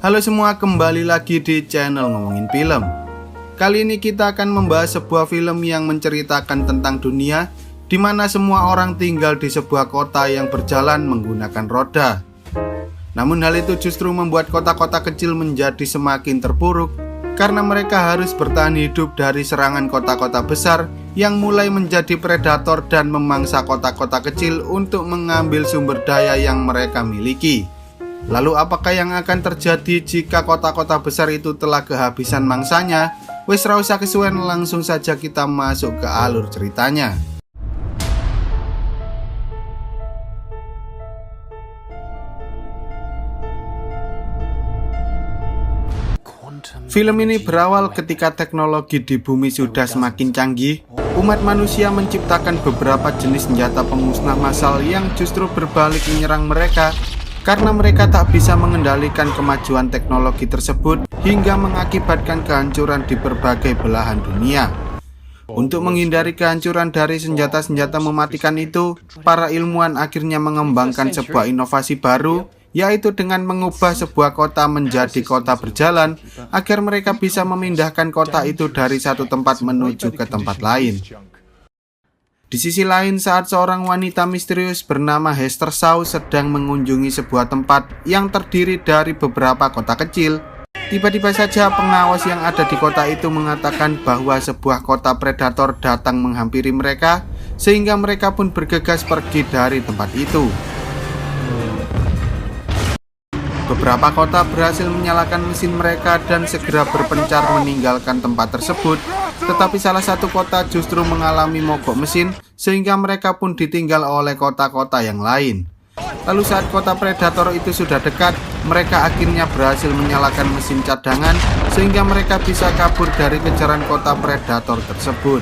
Halo semua, kembali lagi di channel Ngomongin Film. Kali ini kita akan membahas sebuah film yang menceritakan tentang dunia di mana semua orang tinggal di sebuah kota yang berjalan menggunakan roda. Namun hal itu justru membuat kota-kota kecil menjadi semakin terpuruk karena mereka harus bertahan hidup dari serangan kota-kota besar yang mulai menjadi predator dan memangsa kota-kota kecil untuk mengambil sumber daya yang mereka miliki. Lalu apakah yang akan terjadi jika kota-kota besar itu telah kehabisan mangsanya? Wes ra usah kesuwen, langsung saja kita masuk ke alur ceritanya. Film ini berawal ketika teknologi di bumi sudah semakin canggih. Umat manusia menciptakan beberapa jenis senjata pemusnah massal yang justru berbalik menyerang mereka karena mereka tak bisa mengendalikan kemajuan teknologi tersebut hingga mengakibatkan kehancuran di berbagai belahan dunia. Untuk menghindari kehancuran dari senjata-senjata mematikan itu, para ilmuwan akhirnya mengembangkan sebuah inovasi baru, yaitu dengan mengubah sebuah kota menjadi kota berjalan agar mereka bisa memindahkan kota itu dari satu tempat menuju ke tempat lain. Di sisi lain, saat seorang wanita misterius bernama Hester Shaw sedang mengunjungi sebuah tempat yang terdiri dari beberapa kota kecil, tiba-tiba saja pengawas yang ada di kota itu mengatakan bahwa sebuah kota predator datang menghampiri mereka, sehingga mereka pun bergegas pergi dari tempat itu. Beberapa kota berhasil menyalakan mesin mereka dan segera berpencar meninggalkan tempat tersebut. Tetapi salah satu kota justru mengalami mogok mesin, sehingga mereka pun ditinggal oleh kota-kota yang lain. Lalu saat kota predator itu sudah dekat, mereka akhirnya berhasil menyalakan mesin cadangan, sehingga mereka bisa kabur dari kejaran kota predator tersebut.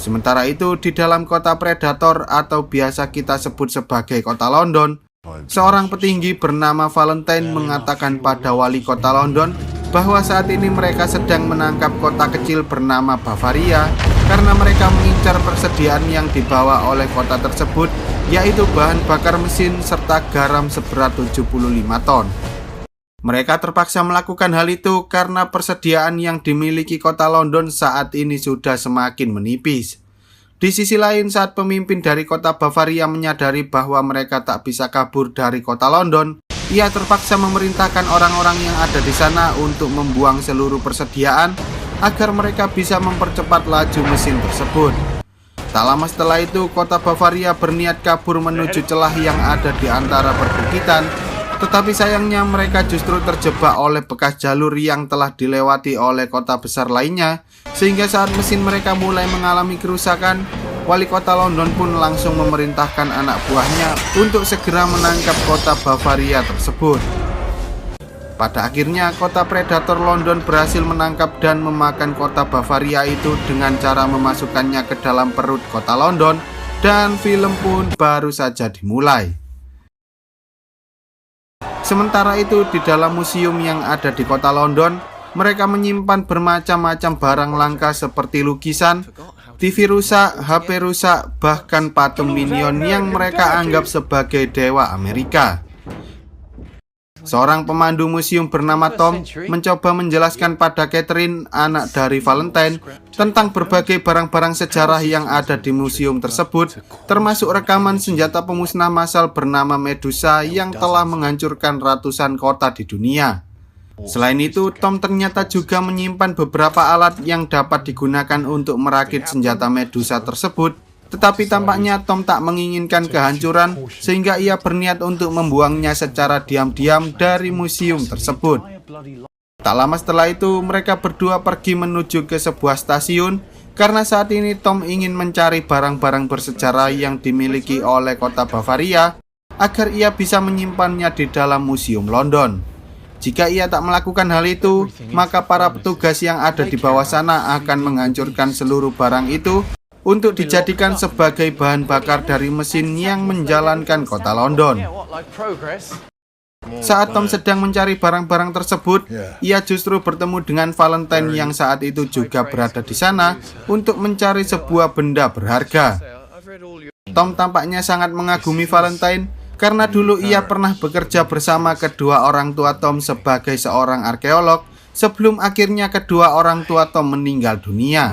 Sementara itu, di dalam kota predator atau biasa kita sebut sebagai kota London, seorang petinggi bernama Valentine mengatakan pada wali kota London bahwa saat ini mereka sedang menangkap kota kecil bernama Bavaria karena mereka mengincar persediaan yang dibawa oleh kota tersebut, yaitu bahan bakar mesin serta garam seberat 75 ton. Mereka terpaksa melakukan hal itu karena persediaan yang dimiliki kota London saat ini sudah semakin menipis. Di sisi lain, saat pemimpin dari kota Bavaria menyadari bahwa mereka tak bisa kabur dari kota London, ia terpaksa memerintahkan orang-orang yang ada di sana untuk membuang seluruh persediaan agar mereka bisa mempercepat laju mesin tersebut. Tak lama setelah itu, kota Bavaria berniat kabur menuju celah yang ada di antara perbukitan. Tetapi sayangnya mereka justru terjebak oleh bekas jalur yang telah dilewati oleh kota besar lainnya, sehingga saat mesin mereka mulai mengalami kerusakan, wali kota London pun langsung memerintahkan anak buahnya untuk segera menangkap kota Bavaria tersebut. Pada akhirnya kota predator London berhasil menangkap dan memakan kota Bavaria itu dengan cara memasukkannya ke dalam perut kota London, dan film pun baru saja dimulai. Sementara itu, di dalam museum yang ada di kota London, mereka menyimpan bermacam-macam barang langka seperti lukisan, TV rusak, HP rusak, bahkan patung Minion yang mereka anggap sebagai dewa Amerika. Seorang pemandu museum bernama Tom mencoba menjelaskan pada Catherine, anak dari Valentine, tentang berbagai barang-barang sejarah yang ada di museum tersebut, termasuk rekaman senjata pemusnah massal bernama Medusa yang telah menghancurkan ratusan kota di dunia. Selain itu, Tom ternyata juga menyimpan beberapa alat yang dapat digunakan untuk merakit senjata Medusa tersebut. Tetapi tampaknya Tom tak menginginkan kehancuran, sehingga ia berniat untuk membuangnya secara diam-diam dari museum tersebut. Tak lama setelah itu, mereka berdua pergi menuju ke sebuah stasiun, karena saat ini Tom ingin mencari barang-barang bersejarah yang dimiliki oleh kota Bavaria, agar ia bisa menyimpannya di dalam museum London. Jika ia tak melakukan hal itu, maka para petugas yang ada di bawah sana akan menghancurkan seluruh barang itu untuk dijadikan sebagai bahan bakar dari mesin yang menjalankan kota London. Saat Tom sedang mencari barang-barang tersebut, ia justru bertemu dengan Valentine yang saat itu juga berada di sana untuk mencari sebuah benda berharga. Tom tampaknya sangat mengagumi Valentine karena dulu ia pernah bekerja bersama kedua orang tua Tom sebagai seorang arkeolog sebelum akhirnya kedua orang tua Tom meninggal dunia.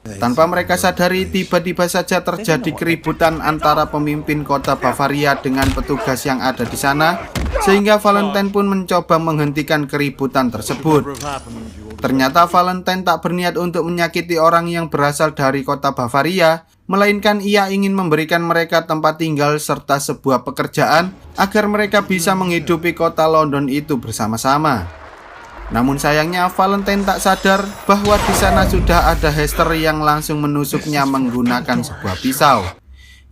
Tanpa mereka sadari, tiba-tiba saja terjadi keributan antara pemimpin kota Bavaria dengan petugas yang ada di sana, sehingga Valentine pun mencoba menghentikan keributan tersebut. Ternyata Valentine tak berniat untuk menyakiti orang yang berasal dari kota Bavaria, melainkan ia ingin memberikan mereka tempat tinggal serta sebuah pekerjaan agar mereka bisa menghidupi kota London itu bersama-sama. Namun sayangnya Valentine tak sadar bahwa di sana sudah ada Hester yang langsung menusuknya menggunakan sebuah pisau.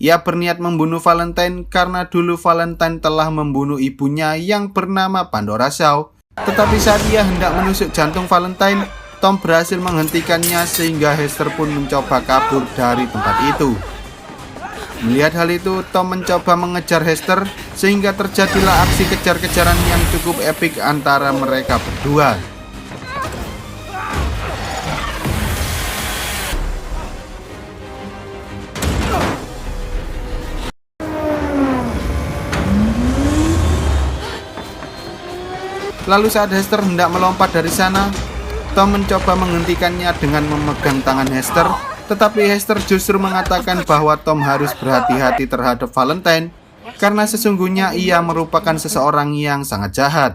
Ia berniat membunuh Valentine karena dulu Valentine telah membunuh ibunya yang bernama Pandora Shaw. Tetapi saat ia hendak menusuk jantung Valentine, Tom berhasil menghentikannya sehingga Hester pun mencoba kabur dari tempat itu. Melihat hal itu, Tom mencoba mengejar Hester sehingga terjadilah aksi kejar-kejaran yang cukup epik antara mereka berdua. Lalu saat Hester hendak melompat dari sana, Tom mencoba menghentikannya dengan memegang tangan Hester, tetapi Hester justru mengatakan bahwa Tom harus berhati-hati terhadap Valentine karena sesungguhnya ia merupakan seseorang yang sangat jahat.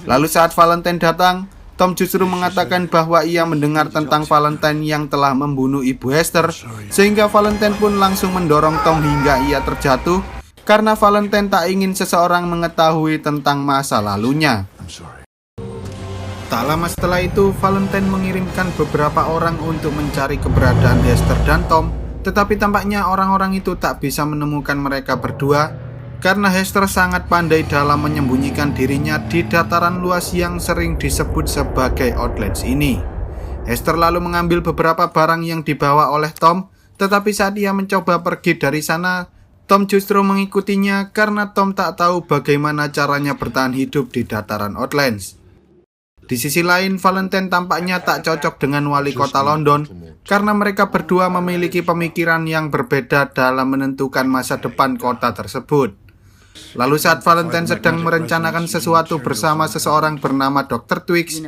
Lalu saat Valentine datang, Tom justru mengatakan bahwa ia mendengar tentang Valentine yang telah membunuh ibu Hester, sehingga Valentine pun langsung mendorong Tom hingga ia terjatuh karena Valentine tak ingin seseorang mengetahui tentang masa lalunya. Tak lama setelah itu, Valentine mengirimkan beberapa orang untuk mencari keberadaan Hester dan Tom, tetapi tampaknya orang-orang itu tak bisa menemukan mereka berdua karena Hester sangat pandai dalam menyembunyikan dirinya di dataran luas yang sering disebut sebagai Outlands ini. Hester lalu mengambil beberapa barang yang dibawa oleh Tom, tetapi saat ia mencoba pergi dari sana, Tom justru mengikutinya karena Tom tak tahu bagaimana caranya bertahan hidup di dataran Outlands. Di sisi lain, Valentine tampaknya tak cocok dengan wali kota London karena mereka berdua memiliki pemikiran yang berbeda dalam menentukan masa depan kota tersebut. Lalu saat Valentine sedang merencanakan sesuatu bersama seseorang bernama Dr. Twix,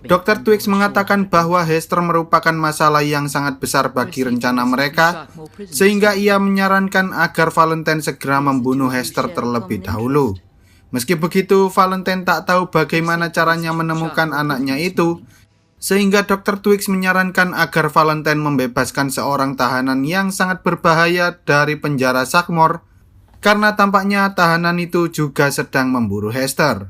Dr. Twix mengatakan bahwa Hester merupakan masalah yang sangat besar bagi rencana mereka, sehingga ia menyarankan agar Valentine segera membunuh Hester terlebih dahulu. Meski begitu, Valentine tak tahu bagaimana caranya menemukan anaknya itu, sehingga Dr. Twix menyarankan agar Valentine membebaskan seorang tahanan yang sangat berbahaya dari penjara Sackmore, karena tampaknya tahanan itu juga sedang memburu Hester.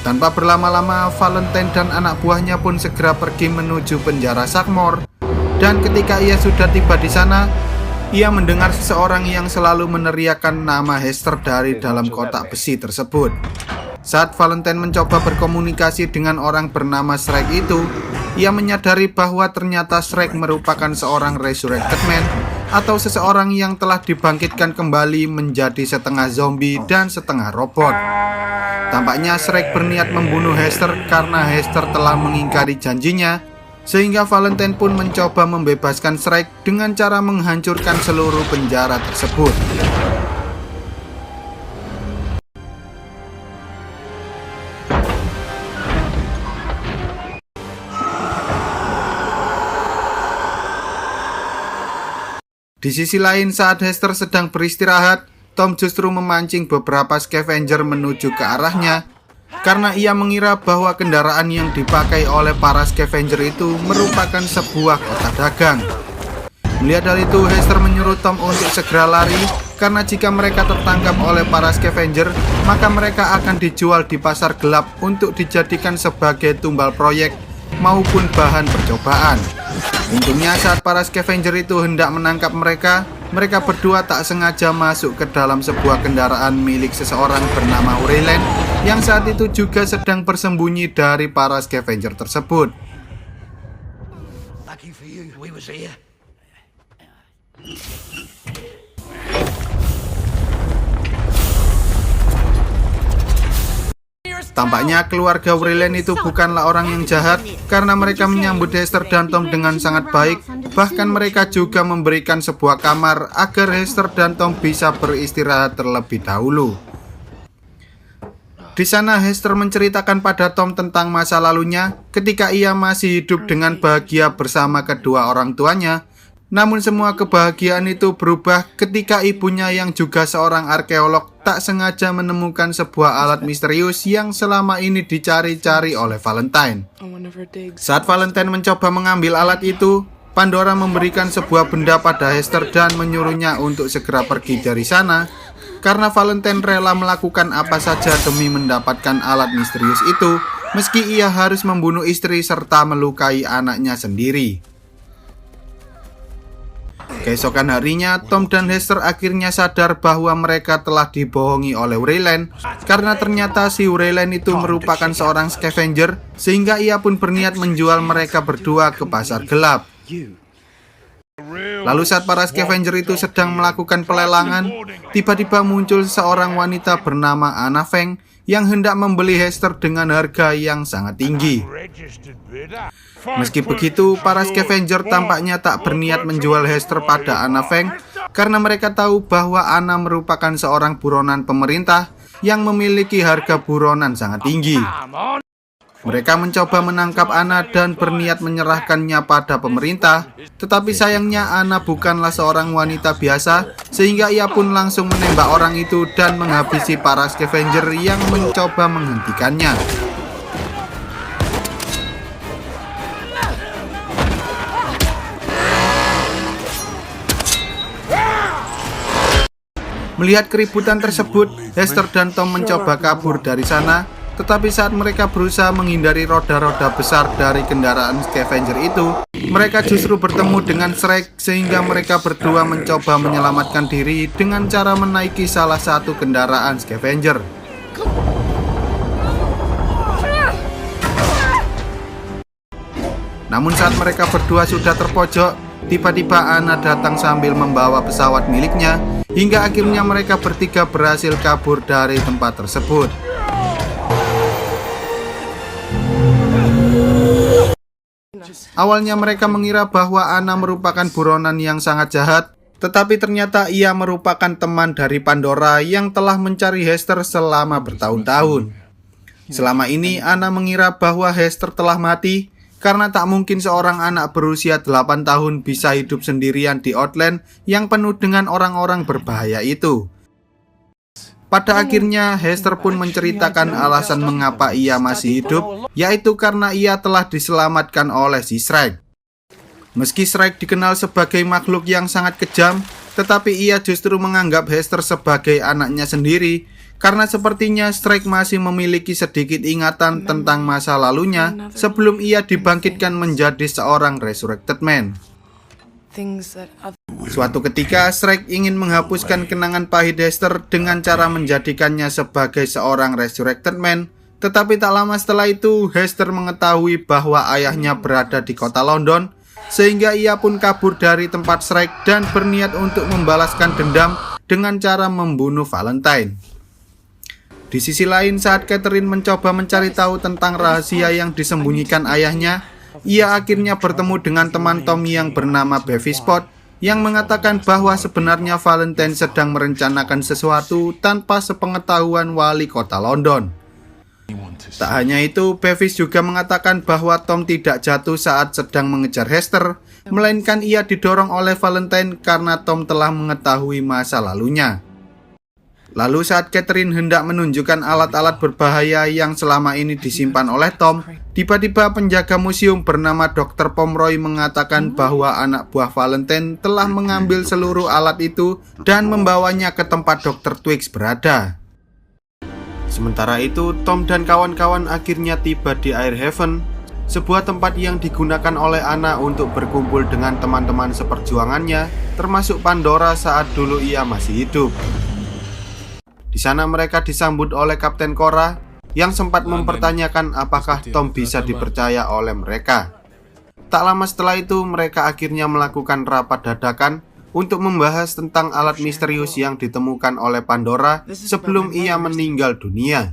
Tanpa berlama-lama, Valentine dan anak buahnya pun segera pergi menuju penjara Sackmore, dan ketika ia sudah tiba di sana, ia mendengar seseorang yang selalu meneriakkan nama Hester dari dalam kotak besi tersebut. Saat Valentine mencoba berkomunikasi dengan orang bernama Shrek itu, ia menyadari bahwa ternyata Shrek merupakan seorang resurrected man atau seseorang yang telah dibangkitkan kembali menjadi setengah zombie dan setengah robot. Tampaknya Shrek berniat membunuh Hester karena Hester telah mengingkari janjinya, sehingga Valentine pun mencoba membebaskan Shrek dengan cara menghancurkan seluruh penjara tersebut. Di sisi lain, saat Hester sedang beristirahat, Tom justru memancing beberapa scavenger menuju ke arahnya karena ia mengira bahwa kendaraan yang dipakai oleh para scavenger itu merupakan sebuah kotak dagang. Melihat hal itu, Hester menyuruh Tom untuk segera lari karena jika mereka tertangkap oleh para scavenger, maka mereka akan dijual di pasar gelap untuk dijadikan sebagai tumbal proyek maupun bahan percobaan. Untungnya saat para scavenger itu hendak menangkap mereka, mereka berdua tak sengaja masuk ke dalam sebuah kendaraan milik seseorang bernama Aurelian yang saat itu juga sedang bersembunyi dari para scavenger tersebut. Tampaknya keluarga Aurelian itu bukanlah orang yang jahat karena mereka menyambut Hester dan Tom dengan sangat baik Bahkan mereka juga memberikan sebuah kamar agar Hester dan Tom bisa beristirahat terlebih dahulu. Di sana Hester menceritakan pada Tom tentang masa lalunya ketika ia masih hidup dengan bahagia bersama kedua orang tuanya. Namun semua kebahagiaan itu berubah ketika ibunya yang juga seorang arkeolog tak sengaja menemukan sebuah alat misterius yang selama ini dicari-cari oleh Valentine. Saat Valentine mencoba mengambil alat itu, Pandora memberikan sebuah benda pada Hester dan menyuruhnya untuk segera pergi dari sana, karena Valentine rela melakukan apa saja demi mendapatkan alat misterius itu, meski ia harus membunuh istri serta melukai anaknya sendiri. Keesokan harinya, Tom dan Hester akhirnya sadar bahwa mereka telah dibohongi oleh Ureylen, karena ternyata si Ureylen itu merupakan seorang scavenger, sehingga ia pun berniat menjual mereka berdua ke pasar gelap. Lalu saat para scavenger itu sedang melakukan pelelangan, tiba-tiba muncul seorang wanita bernama Anna Feng yang hendak membeli Hester dengan harga yang sangat tinggi. Meski begitu, para scavenger tampaknya tak berniat menjual Hester pada Anna Feng karena mereka tahu bahwa Anna merupakan seorang buronan pemerintah yang memiliki harga buronan sangat tinggi. Mereka mencoba menangkap Anna dan berniat menyerahkannya pada pemerintah, tetapi sayangnya Anna bukanlah seorang wanita biasa, sehingga ia pun langsung menembak orang itu dan menghabisi para scavenger yang mencoba menghentikannya. Melihat keributan tersebut, Hester dan Tom mencoba kabur dari sana. Tetapi saat mereka berusaha menghindari roda-roda besar dari kendaraan scavenger itu, mereka justru bertemu dengan Shrek, sehingga mereka berdua mencoba menyelamatkan diri dengan cara menaiki salah satu kendaraan scavenger. Namun saat mereka berdua sudah terpojok, tiba-tiba Anna datang sambil membawa pesawat miliknya, hingga akhirnya mereka bertiga berhasil kabur dari tempat tersebut. Awalnya mereka mengira bahwa Anna merupakan buronan yang sangat jahat, tetapi ternyata ia merupakan teman dari Pandora yang telah mencari Hester selama bertahun-tahun. Selama ini Anna mengira bahwa Hester telah mati, karena tak mungkin seorang anak berusia 8 tahun bisa hidup sendirian di Outland yang penuh dengan orang-orang berbahaya itu. Pada akhirnya, Hester pun menceritakan alasan mengapa ia masih hidup, yaitu karena ia telah diselamatkan oleh si Shrek. Meski Shrek dikenal sebagai makhluk yang sangat kejam, tetapi ia justru menganggap Hester sebagai anaknya sendiri, karena sepertinya Shrek masih memiliki sedikit ingatan tentang masa lalunya sebelum ia dibangkitkan menjadi seorang Resurrected Man. Suatu ketika, Shrek ingin menghapuskan kenangan pahit Hester dengan cara menjadikannya sebagai seorang Resurrected Man. Tetapi tak lama setelah itu, Hester mengetahui bahwa ayahnya berada di kota London, sehingga ia pun kabur dari tempat Shrek dan berniat untuk membalaskan dendam dengan cara membunuh Valentine. Di sisi lain, saat Catherine mencoba mencari tahu tentang rahasia yang disembunyikan ayahnya, ia akhirnya bertemu dengan teman Tom yang bernama Bevis Spot, yang mengatakan bahwa sebenarnya Valentine sedang merencanakan sesuatu tanpa sepengetahuan wali kota London. Tak hanya itu, Bevis juga mengatakan bahwa Tom tidak jatuh saat sedang mengejar Hester, melainkan ia didorong oleh Valentine karena Tom telah mengetahui masa lalunya. Lalu saat Catherine hendak menunjukkan alat-alat berbahaya yang selama ini disimpan oleh Tom, tiba-tiba penjaga museum bernama Dr. Pomroy mengatakan bahwa anak buah Valentine telah mengambil seluruh alat itu dan membawanya ke tempat Dr. Twix berada. Sementara itu, Tom dan kawan-kawan akhirnya tiba di Air Haven, sebuah tempat yang digunakan oleh Anna untuk berkumpul dengan teman-teman seperjuangannya, termasuk Pandora saat dulu ia masih hidup. Di sana mereka disambut oleh Kapten Cora yang sempat mempertanyakan apakah Tom bisa dipercaya oleh mereka. Tak lama setelah itu, mereka akhirnya melakukan rapat dadakan untuk membahas tentang alat misterius yang ditemukan oleh Pandora sebelum ia meninggal dunia.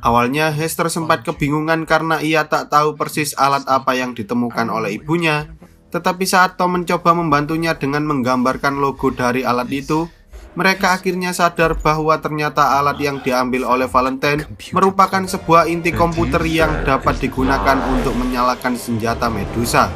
Awalnya Hester sempat kebingungan karena ia tak tahu persis alat apa yang ditemukan oleh ibunya, Tetapi saat Tom mencoba membantunya dengan menggambarkan logo dari alat itu, mereka akhirnya sadar bahwa ternyata alat yang diambil oleh Valentine merupakan sebuah inti komputer yang dapat digunakan untuk menyalakan senjata Medusa.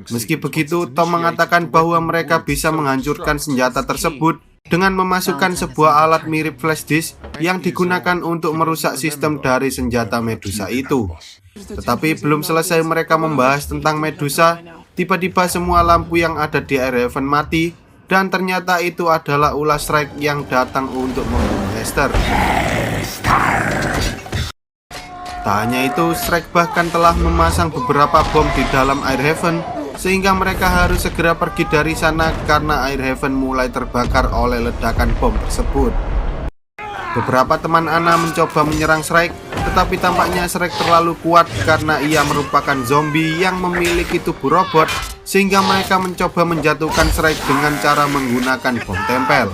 Meski begitu, Tom mengatakan bahwa mereka bisa menghancurkan senjata tersebut dengan memasukkan sebuah alat mirip flash disk yang digunakan untuk merusak sistem dari senjata Medusa itu. Tetapi belum selesai mereka membahas tentang Medusa, tiba-tiba semua lampu yang ada di Airhaven mati, dan ternyata itu adalah ulah Shrike yang datang untuk membunuh Hester. Tak hanya itu, Shrike bahkan telah memasang beberapa bom di dalam Airhaven, sehingga mereka harus segera pergi dari sana karena Airhaven mulai terbakar oleh ledakan bom tersebut. Beberapa teman Anna mencoba menyerang Shrike, tetapi tampaknya Shrike terlalu kuat karena ia merupakan zombie yang memiliki tubuh robot, sehingga mereka mencoba menjatuhkan Shrike dengan cara menggunakan bom tempel.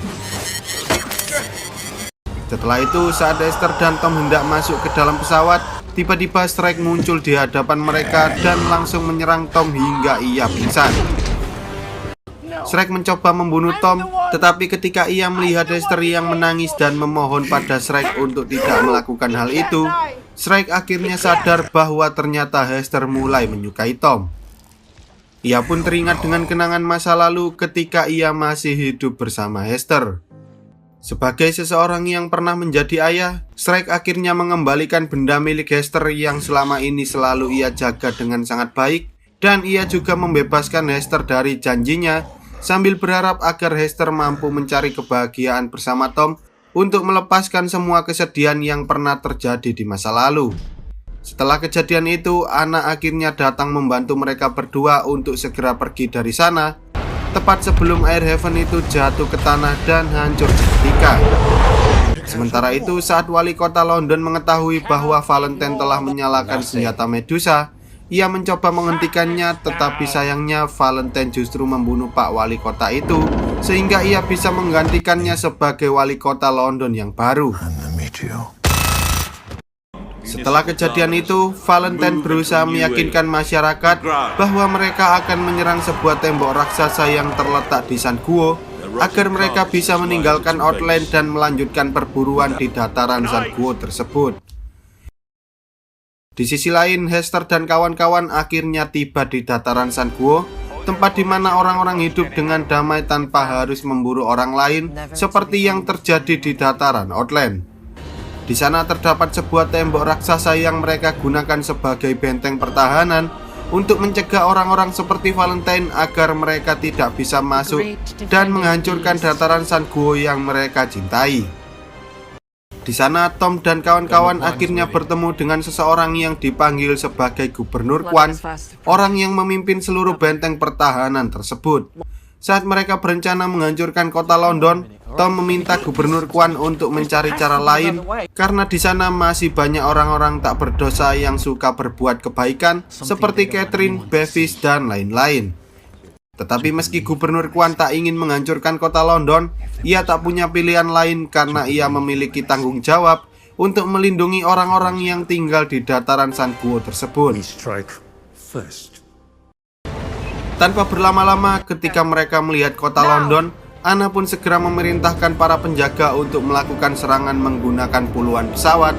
Setelah itu, saat Hester dan Tom hendak masuk ke dalam pesawat, tiba-tiba Shrike muncul di hadapan mereka dan langsung menyerang Tom hingga ia pingsan. Shrike mencoba membunuh Tom, tetapi ketika ia melihat Hester yang menangis dan memohon pada Shrike untuk tidak melakukan hal itu, Shrike akhirnya sadar bahwa ternyata Hester mulai menyukai Tom. Ia pun teringat dengan kenangan masa lalu ketika ia masih hidup bersama Hester. Sebagai seseorang yang pernah menjadi ayah, Shrike akhirnya mengembalikan benda milik Hester yang selama ini selalu ia jaga dengan sangat baik, dan ia juga membebaskan Hester dari janjinya sambil berharap agar Hester mampu mencari kebahagiaan bersama Tom untuk melepaskan semua kesedihan yang pernah terjadi di masa lalu. Setelah kejadian itu, Anna akhirnya datang membantu mereka berdua untuk segera pergi dari sana, tepat sebelum Airhaven itu jatuh ke tanah dan hancur seketika. Sementara itu, saat wali kota London mengetahui bahwa Valentine telah menyalakan senjata Medusa, ia mencoba menghentikannya, tetapi sayangnya Valentine justru membunuh Pak Wali Kota itu, sehingga ia bisa menggantikannya sebagai wali kota London yang baru. Setelah kejadian itu, Valentine berusaha meyakinkan masyarakat bahwa mereka akan menyerang sebuah tembok raksasa yang terletak di San Guo, agar mereka bisa meninggalkan Outland dan melanjutkan perburuan di dataran San Guo tersebut. Di sisi lain, Hester dan kawan-kawan akhirnya tiba di dataran San Guo, tempat di mana orang-orang hidup dengan damai tanpa harus memburu orang lain, seperti yang terjadi di dataran Outland. Di sana terdapat sebuah tembok raksasa yang mereka gunakan sebagai benteng pertahanan untuk mencegah orang-orang seperti Valentine agar mereka tidak bisa masuk dan menghancurkan dataran San Guo yang mereka cintai. Di sana, Tom dan kawan-kawan akhirnya bertemu dengan seseorang yang dipanggil sebagai Gubernur Quan, orang yang memimpin seluruh benteng pertahanan tersebut. Saat mereka berencana menghancurkan kota London, Tom meminta Gubernur Quan untuk mencari cara lain karena di sana masih banyak orang-orang tak berdosa yang suka berbuat kebaikan seperti Catherine, Bevis, dan lain-lain. Tetapi meski Gubernur Quan tak ingin menghancurkan kota London, ia tak punya pilihan lain karena ia memiliki tanggung jawab untuk melindungi orang-orang yang tinggal di dataran San Guo tersebut. Tanpa berlama-lama, ketika mereka melihat kota London, Anna pun segera memerintahkan para penjaga untuk melakukan serangan menggunakan puluhan pesawat.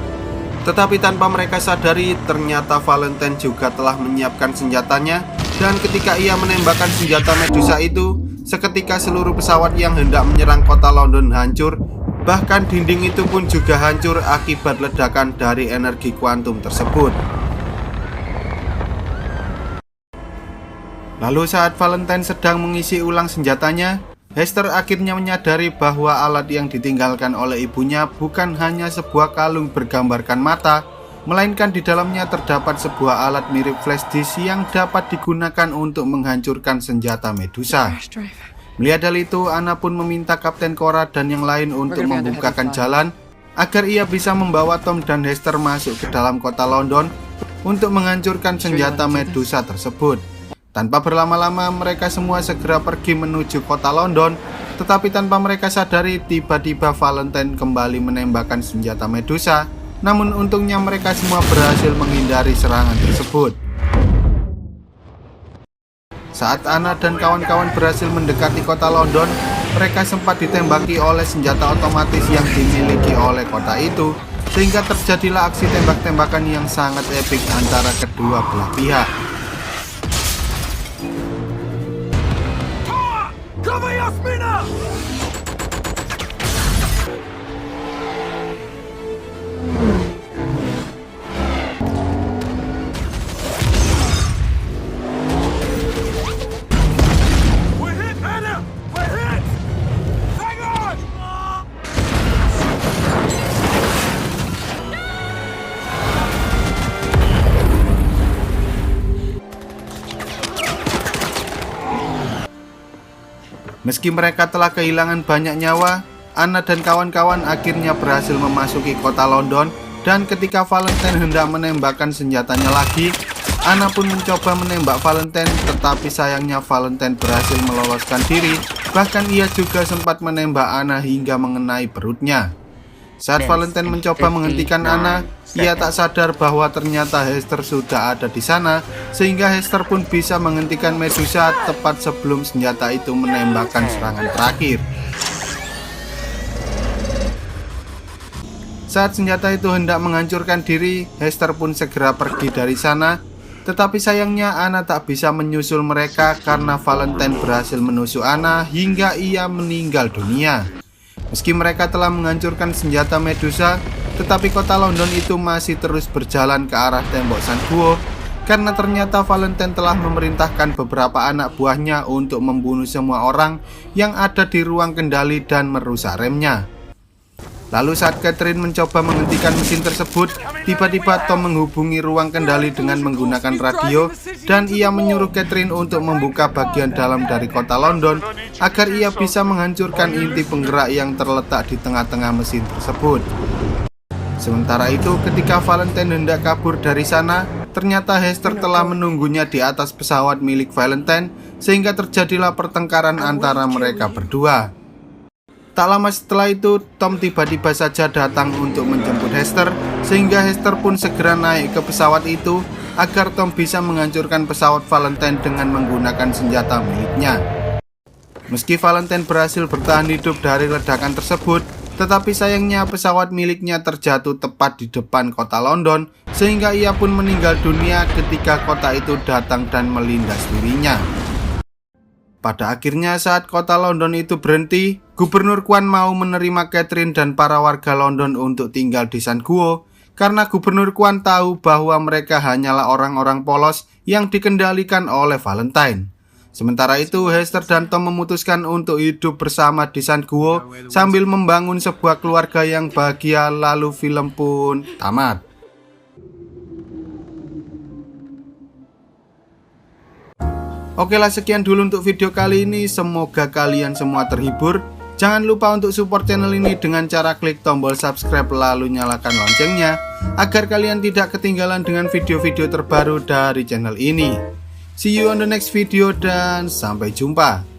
Tetapi tanpa mereka sadari, ternyata Valentine juga telah menyiapkan senjatanya, dan ketika ia menembakkan senjata Medusa itu, seketika seluruh pesawat yang hendak menyerang kota London hancur. Bahkan dinding itu pun juga hancur akibat ledakan dari energi kuantum tersebut. Lalu saat Valentine sedang mengisi ulang senjatanya, Hester akhirnya menyadari bahwa alat yang ditinggalkan oleh ibunya bukan hanya sebuah kalung bergambarkan mata, melainkan di dalamnya terdapat sebuah alat mirip flash disk yang dapat digunakan untuk menghancurkan senjata Medusa. Melihat hal itu, Anna pun meminta Kapten Cora dan yang lain untuk membukakan jalan agar ia bisa membawa Tom dan Hester masuk ke dalam kota London untuk menghancurkan senjata Medusa tersebut. Tanpa berlama-lama, mereka semua segera pergi menuju kota London, tetapi tanpa mereka sadari, tiba-tiba Valentine kembali menembakkan senjata Medusa. Namun untungnya mereka semua berhasil menghindari serangan tersebut. Saat Anna dan kawan-kawan berhasil mendekati kota London, mereka sempat ditembaki oleh senjata otomatis yang dimiliki oleh kota itu, sehingga terjadilah aksi tembak-tembakan yang sangat epik antara kedua belah pihak. Meski mereka telah kehilangan banyak nyawa, Anna dan kawan-kawan akhirnya berhasil memasuki kota London, dan ketika Valentine hendak menembakkan senjatanya lagi, Anna pun mencoba menembak Valentine, tetapi sayangnya Valentine berhasil meloloskan diri. Bahkan ia juga sempat menembak Anna hingga mengenai perutnya. Saat Valentine mencoba menghentikan Anna, ia tak sadar bahwa ternyata Hester sudah ada di sana, sehingga Hester pun bisa menghentikan Medusa tepat sebelum senjata itu menembakkan serangan terakhir. Saat senjata itu hendak menghancurkan diri, Hester pun segera pergi dari sana. Tetapi sayangnya Anna tak bisa menyusul mereka karena Valentine berhasil menusuk Anna hingga ia meninggal dunia. Meski mereka telah menghancurkan senjata Medusa, tetapi kota London itu masih terus berjalan ke arah tembok San Guo, karena ternyata Valentine telah memerintahkan beberapa anak buahnya untuk membunuh semua orang yang ada di ruang kendali dan merusak remnya. Lalu saat Catherine mencoba menghentikan mesin tersebut, tiba-tiba Tom menghubungi ruang kendali dengan menggunakan radio, dan ia menyuruh Catherine untuk membuka bagian dalam dari kota London agar ia bisa menghancurkan inti penggerak yang terletak di tengah-tengah mesin tersebut. Sementara itu, ketika Valentine hendak kabur dari sana, ternyata Hester telah menunggunya di atas pesawat milik Valentine, sehingga terjadilah pertengkaran antara mereka berdua. Tak lama setelah itu, Tom tiba-tiba saja datang untuk menjemput Hester, sehingga Hester pun segera naik ke pesawat itu agar Tom bisa menghancurkan pesawat Valentine dengan menggunakan senjata miliknya. Meski Valentine berhasil bertahan hidup dari ledakan tersebut, tetapi sayangnya pesawat miliknya terjatuh tepat di depan kota London, sehingga ia pun meninggal dunia ketika kota itu datang dan melindas dirinya. Pada akhirnya saat kota London itu berhenti, Gubernur Kwan mau menerima Catherine dan para warga London untuk tinggal di San Guo, karena Gubernur Kwan tahu bahwa mereka hanyalah orang-orang polos yang dikendalikan oleh Valentine. Sementara itu, Hester dan Tom memutuskan untuk hidup bersama di San Guo sambil membangun sebuah keluarga yang bahagia. Lalu film pun tamat. Oke lah, sekian dulu untuk video kali ini. Semoga kalian semua terhibur. Jangan lupa untuk support channel ini dengan cara klik tombol subscribe lalu nyalakan loncengnya agar kalian tidak ketinggalan dengan video-video terbaru dari channel ini. See you on the next video dan sampai jumpa.